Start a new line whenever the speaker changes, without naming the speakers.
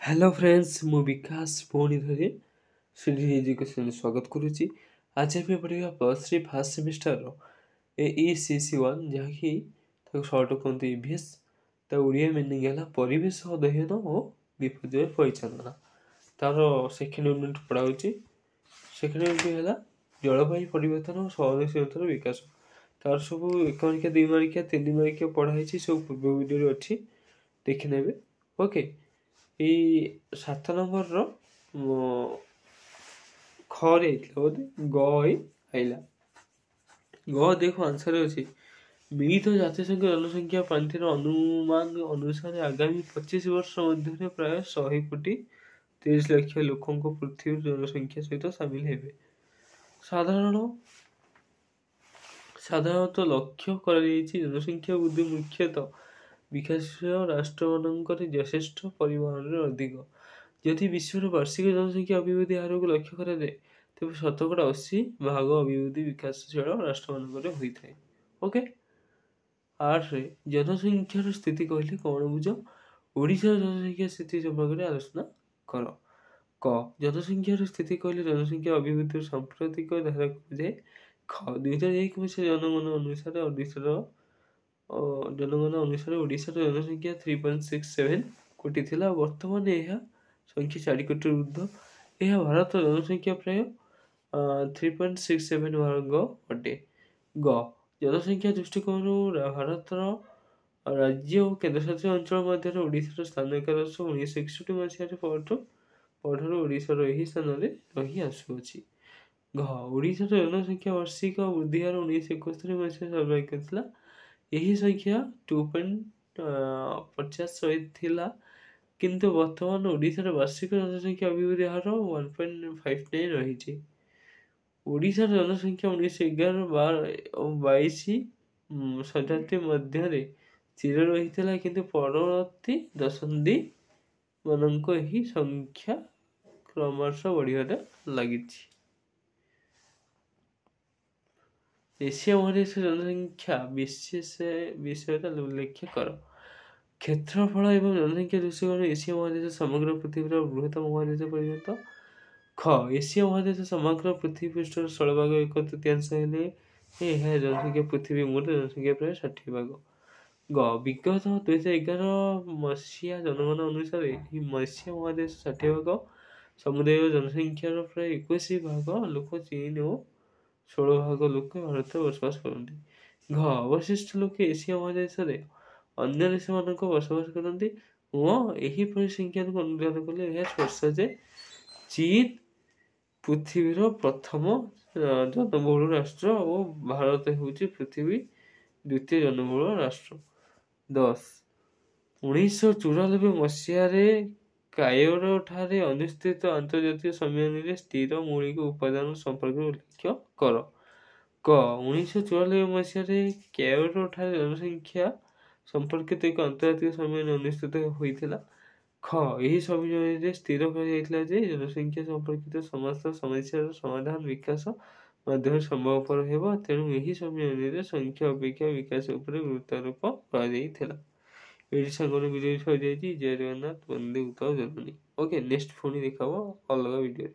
Hello friends मु विकास पुणी थे श्री एजुकेशन स्वागत करुच्ची। आज आम पढ़ा plus three fast semester AECC1 जहाँकि सर्ट कहते EVS ओडिया मिनिंग है परिवेश अध्ययन और विपर्य परिचालना। तार सेकेंड यूनिट पढ़ा सेकेंड यूनिट है जलवायु परिवर्तन और सहनशीलतार विकास। तार सब 1 मार्किया 2 मार्किया 3 मार्किया पढ़ाई सब पूर्व वीडियो अच्छी देखने। ओके ये 7 नंबर खरे बोधे गईला ग देखो आंसर अच्छी मिलित जातिसंघ जनसंख्या पांठिर अनुमान अनुसार आगामी 25 वर्ष मध्य प्राय 100 कोटी 30 लाख लोकों पृथ्वी जनसंख्या सहित सामिल हेबे। साधारणतः लक्ष्य कर जनसंख्या वृद्धि मुख्यतः विकासशील राष्ट्र मानक यथेष्ट परिमाण अधिक। जदि विश्वर वार्षिक जनसंख्या अभिवृद्धि हार को लक्ष्य करा जाए तेज 80% अभिवृद्धि विकासशील राष्ट्र मानक होता है। ओके 8 जनसंख्यार स्थिति कहले कौन बुझ ओडिशा जनसंख्या स्थिति संपर्क आलोचना कर। क जनसंख्यार स्थिति कहले जनसंख्या अभिवृद्धि सांप्रतिक धारा को बुझाए। ख 2001 मसीहा जनगणना अनुसार ओडिशा जनसंख्या 3.67 कोटी थिला वर्तमान यह संख्या 4 कोटी ऊर्ध्व। यह भारत जनसंख्या प्राय 3.67 वर्ग अटे। ग जनसंख्या दृष्टिकोण भारत राज्य और केन्द्रशासित अंचल मध्य ओडिशार स्थान 1961 मसीह पढ़ू ओडिशार यही स्थान में रही आसुअछि। घ ओडिशार जनसंख्या वार्षिक वृद्धि हार 1971 मसीह सर्वाधिक थिला। यही संख्या 2.50 थिला किंतु वर्तमान ओडिशार वार्षिक जनसंख्या अभिवृद्धि हार 1.59 रही। ओडिशार जनसंख्या 1911-22 शताब्दी मध्य स्थिर रही किंतु परवर्ती दशंधि मानक यही संख्या क्रमश बढ़िया लगी। एशिया महादेश जनसंख्या विषय उल्लेख कर। क्षेत्रफल एवं जनसंख्या दृष्टिकोण एशिया महादेश समग्र पृथ्वीर बृहत्तम महादेश परिणत। ख एशिया महादेश समग्र पृथ्वी पृष्ठर 16 भाग 1/3 हेले यह जनसंख्या पृथ्वी मूल जनसंख्या प्राय 60 भाग। ग विगत 2011 मसीहा जनगणना अनुसार एशिया महादेश 60 भाग समुदाय जनसंख्यार प्राय 21 भाग लोक चीन और 16 भाग लोक भारत बसवास करते। घ अवशिष्ट लोक एशिया महादेश अन्य देश मानक बसवास करते और यही परिसंख्यान को अनुधान कले यह स्पष्ट जे चीन पृथ्वीर प्रथम जनबहुल राष्ट्र और भारत होउछि पृथ्वी द्वितीय जनबहुल राष्ट्र। 10 1994 मसीह कायरो ठारे अनुष्ठित अंतर्जातीय सम्मेलन में स्थिर मौलिक उपादान संपर्क उल्लेख कर। क 1994 मसीह कायरो ठारे जनसंख्या संपर्कित एक अंतर्जातीय सम्मेलन अनुष्ठित होइथिला। ख यही सम्मेलन में स्थिर कर जनसंख्या संपर्कित समस्त समस्यार समाधान विकास माध्यम संभवपर हेब। तेणु यही सम्मेलन में संख्या अपेक्षा विकास उपर गुरुत्वारोप कर। वीडियो सर जय जगन्नाथ वंदे उत्कल जननी। ओके नेक्स्ट पुणी देखा अलग वीडियो।